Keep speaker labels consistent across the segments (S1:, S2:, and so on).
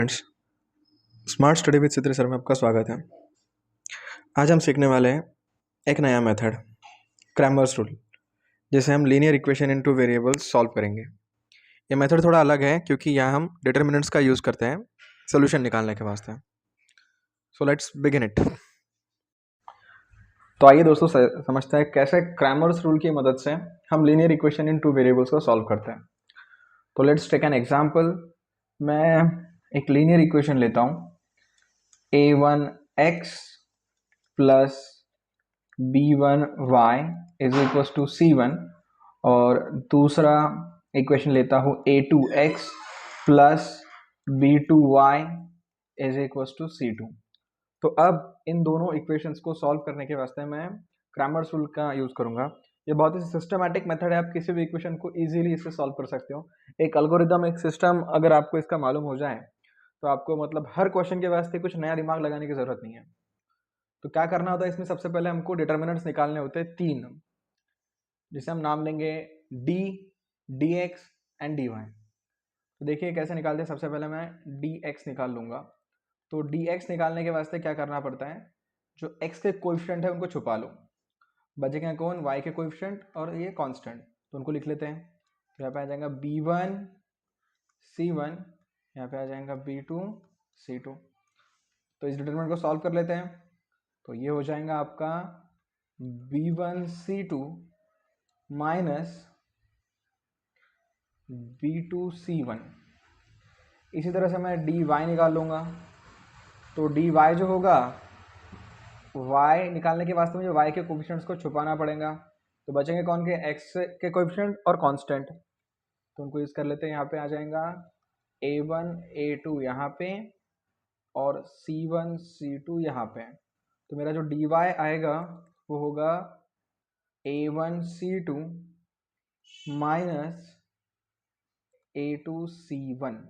S1: Friends, smart study with Siddhi sir में आपका स्वागत है। आज हम सीखने वाले हैं एक नया मेथड, क्रैमर्स रूल, जिसे हम linear equation into variables solve करेंगे। ये मेथड थोड़ा अलग है क्योंकि यहाँ हम डिटर्मिनेंट्स का यूज़ करते हैं सोल्यूशन निकालने के वास्ते। So let's begin it. तो आइए दोस्तों समझते हैं कैसे क्रैमर्स रूल की मदद से हम लीनियर इक्वेशन इनटू वेरिएबल्स को सॉल्व करते हैं। तो लेट्स टेक एन एग्जाम्पल। मैं एक लीनियर इक्वेशन लेता हूँ, a1x plus b1y is equal to c1, और दूसरा इक्वेशन लेता हूँ a2x plus b2y is equal to c2। तो अब इन दोनों इक्वेशंस को सॉल्व करने के वास्ते मैं क्रैमर्स रूल का यूज़ करूँगा। ये बहुत ही सिस्टमैटिक मेथड है, आप किसी भी इक्वेशन को इजीली इससे सॉल्व कर सकते हो। एक एल्गोरिदम, एक सिस्टम अगर आपको इसका मालूम हो जाए तो आपको मतलब हर क्वेश्चन के वास्ते कुछ नया दिमाग लगाने की ज़रूरत नहीं है। तो क्या करना होता है इसमें, सबसे पहले हमको डिटर्मिनेंट्स निकालने होते हैं 3, जिसे हम नाम देंगे D, D X and D Y. तो देखिए कैसे निकालते हैं। सबसे पहले मैं डी एक्स निकाल लूँगा। तो डी एक्स निकालने के वास्ते क्या करना पड़ता है, जो एक्स के कोएफिशिएंट है उनको छुपा लो, बचेगा कौन, वाई के कोएफिशिएंट और ये कांस्टेंट, तो उनको लिख लेते हैं। तो यहाँ पे आ जाएगा b1 c1, यहाँ पे आ जाएगा b2 c2। तो इस डिटरमिनेंट को सॉल्व कर लेते हैं। तो ये हो जाएगा आपका b1 c2 minus b2 c1। इसी तरह से मैं dy निकाल लूँगा। तो dy जो होगा, y निकालने के वास्ते मुझे y के कोएफिशिएंट्स को छुपाना पड़ेगा। तो बचेंगे कौन के, x के कोएफिशिएंट और कांस्टेंट, तो उनको यूज़ कर लेते हैं। यहाँ पे आ जाएगा a1 a2 यहाँ पे और c1 c2 यहाँ पे। तो मेरा जो dy आएगा वो होगा a1 c2 minus a2 c1।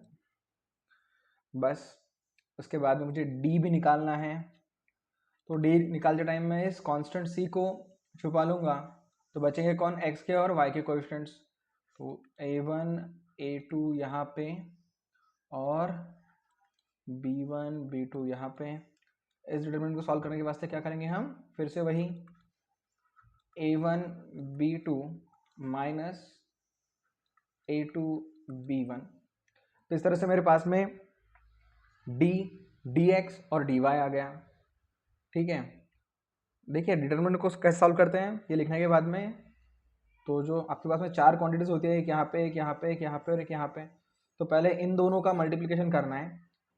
S1: बस उसके बाद में मुझे d भी निकालना है। तो d निकालते टाइम में इस कांस्टेंट c को छुपा लूँगा, तो बचेंगे कौन, x के और y के कोएफिशिएंट्स। तो a1 a2 यहाँ पे और b1 b2 यहाँ पे। इस डिटरमिनेंट को सॉल्व करने के वास्ते क्या करेंगे हम, फिर से वही a1 b2 minus a2 b1। तो इस तरह से मेरे पास में d, dx और dy आ गया। ठीक है, देखिए डिटरमिनेंट को कैसे सॉल्व करते हैं ये लिखने के बाद में। तो जो आपके पास में 4 क्वांटिटीज होती है, एक यहाँ पे, एक यहाँ पे, एक यहाँ पे और एक यहाँ पे। तो पहले इन दोनों का मल्टीप्लिकेशन करना है,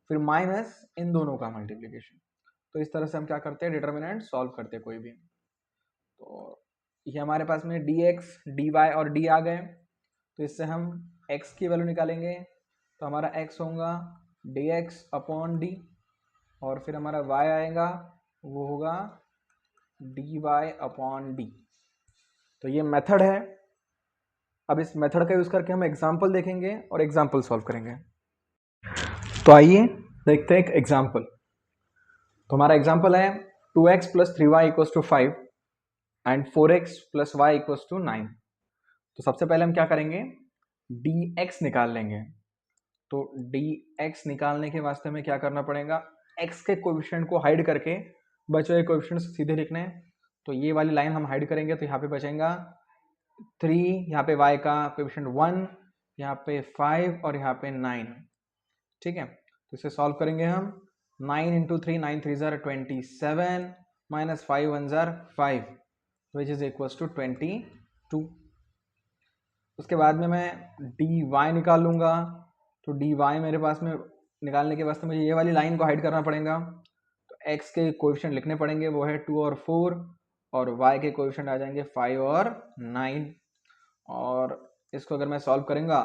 S1: फिर माइनस इन दोनों का मल्टीप्लिकेशन। तो इस तरह से हम क्या करते हैं, डिटरमिनेंट सॉल्व करते हैं कोई भी। तो ये हमारे पास में dx, dy और d आ गए। तो इससे हम x की वैल्यू निकालेंगे। तो हमारा x होगा dx अपॉन d, और फिर हमारा y आएगा वो होगा dy अपॉन d। तो ये मेथड है। अब इस मेथड का यूज़ करके हम एग्जाम्पल देखेंगे और एग्जाम्पल सॉल्व करेंगे। तो आइए देखते हैं एक एग्जाम्पल। तो हमारा एग्जाम्पल है 2x plus 3y equals to 5 and 4x plus Y equals to 9। तो सबसे पहले हम क्या करेंगे, dx निकाल लेंगे। तो dx निकालने के वास्ते में क्या करना पड़ेगा, x के कोएफिशिएंट को हाइड करके बचे हुए कोएफिशिएंट्स सीधे लिखने हैं। तो ये वाली लाइन हम हाइड करेंगे, तो यहाँ पे बचेगा 3, यहाँ पे y का कोएफिशिएंट 1, यहाँ पे 5 और यहाँ पे 9। ठीक है, तो इसे सॉल्व करेंगे हम। 9 इंटू 3, 9 3 ज़ार 27 माइनस 5 1 ज़ार 5 विच इज इक्वल्स टू 22। उसके बाद में मैं dy निकाल लूँगा। तो dy मेरे पास में निकालने के वास्ते मुझे ये वाली लाइन को हाइड करना पड़ेगा। तो x के कोएफिशिएंट लिखने पड़ेंगे, वो है 2 और 4, और y के कोएफिशिएंट आ जाएंगे 5 और 9। और इसको अगर मैं सॉल्व करूँगा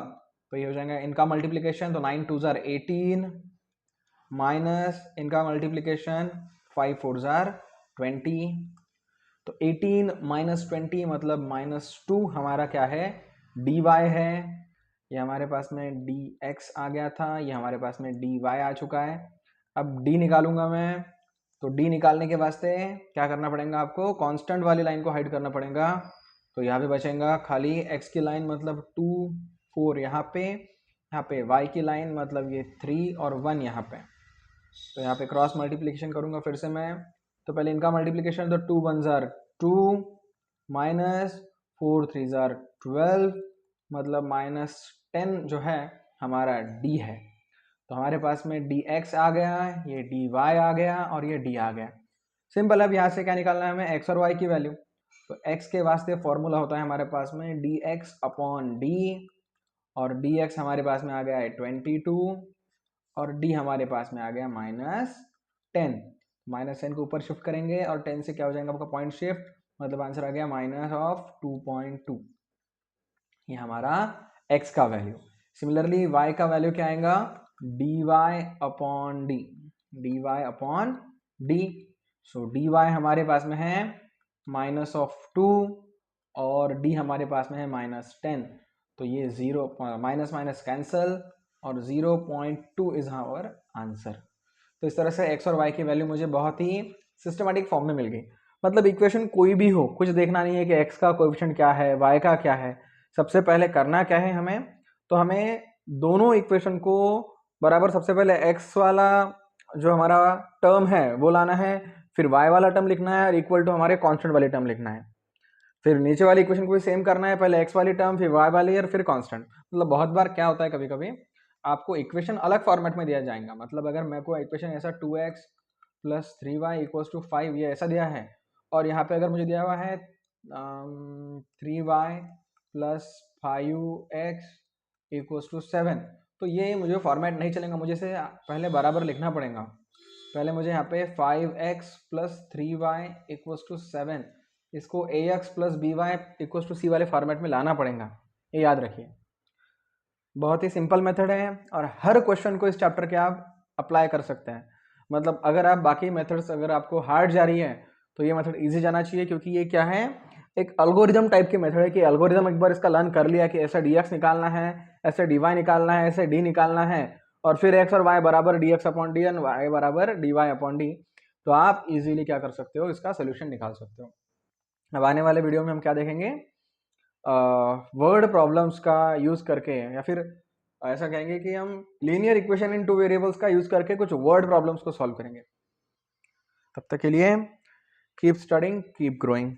S1: तो ये हो जाएगा इनका मल्टीप्लिकेशन। तो 9 2 ज़ार 18 माइनस इनका मल्टीप्लिकेशन 5 4 ज़ार 20। तो 18 माइनस 20 मतलब -2 हमारा क्या है, dy है। ये हमारे पास में dx आ गया था, ये हमारे पास में dy आ चुका है। अब d निकालूंगा मैं। तो d निकालने के वास्ते क्या करना पड़ेगा आपको, कांस्टेंट वाली लाइन को हाइड करना पड़ेगा। तो यहाँ पे बचेगा खाली x की लाइन, मतलब 2 4 यहाँ पे यहाँ पे y की लाइन मतलब ये 3 और 1 यहाँ पे, तो यहाँ पे क्रॉस मल्टीप्लिकेशन करूँगा फिर से मैं, तो पहले इनका मल्टीप्लिकेशन, तो 2 1 जार 2 माइनस 4 3 जार 12 मतलब -10 जो है हमारा d है। तो हमारे पास में dx आ गया, ये dy आ गया और ये d आ गया। सिंपल। अब यहाँ से क्या निकालना है हमें, x और y की वैल्यू। तो x के वास्ते फॉर्मूला होता है हमारे पास में dx अपॉन d, और dx हमारे पास में आ गया है 22 और d हमारे पास में आ गया -10। -10 को ऊपर शिफ्ट करेंगे और 10 से क्या हो जाएगा आपका पॉइंट शिफ्ट, मतलब आंसर आ गया -2.2। ये हमारा x का वैल्यू। सिमिलरली y का वैल्यू क्या आएगा, dy upon d, dy upon d। सो dy हमारे पास में है -2 और d हमारे पास में है -10, तो ये 0 माइनस माइनस कैंसल और 0.2 इज आवर आंसर। तो इस तरह से x और y की वैल्यू मुझे बहुत ही सिस्टमेटिक फॉर्म में मिल गई। मतलब इक्वेशन कोई भी हो, कुछ देखना नहीं है कि x का कोएफिशिएंट क्या है, y का क्या है। सबसे पहले करना क्या है हमें, तो हमें दोनों इक्वेशन को बराबर, सबसे पहले x वाला जो हमारा टर्म है वो लाना है, फिर y वाला टर्म लिखना है और इक्वल टू हमारे कांस्टेंट वाले टर्म लिखना है। फिर नीचे वाली इक्वेशन को भी सेम करना है, पहले x वाली टर्म फिर y वाली और फिर कांस्टेंट। मतलब बहुत बार क्या होता है, कभी कभी आपको इक्वेशन अलग फॉर्मेट में दिया जाएगा। मतलब अगर मेरे को इक्वेशन ऐसा 2x plus 3y equals to 5 ये ऐसा दिया है, और यहाँ पे अगर मुझे दिया हुआ है 3y plus 5x equals to 7, तो ये मुझे फॉर्मेट नहीं चलेगा, मुझे इसे पहले बराबर लिखना पड़ेगा। पहले मुझे यहाँ पे 5x plus 3y equals to 7, इसको ax plus by equals to c वाले फॉर्मेट में लाना पड़ेगा, ये याद रखिए। बहुत ही सिंपल मेथड है और हर क्वेश्चन को इस चैप्टर के आप अप्लाई कर सकते हैं। मतलब अगर आप बाकी मेथड्स अगर आपको हार्ड जा रही है तो ये मेथड इजी जाना चाहिए, क्योंकि ये क्या है, एक अल्गोरिदम टाइप की मेथड है कि अल्गोरिदम एक बार इसका लर्न कर लिया कि ऐसा dx निकालना है, ऐसे dy निकालना है, ऐसे d निकालना है, और फिर x और y बराबर dx upon D and y बराबर dy अपॉन डी, तो आप इजीली क्या कर सकते हो, इसका सोल्यूशन निकाल सकते हो। अब आने वाले वीडियो में हम क्या देखेंगे, वर्ड प्रॉब्लम्स का यूज करके, या फिर ऐसा कहेंगे कि हम लीनियर इक्वेशन इन 2 वेरिएबल्स का यूज करके कुछ वर्ड प्रॉब्लम्स को सॉल्व करेंगे। तब तक के लिए कीप स्टडिंग, कीप ग्रोइंग।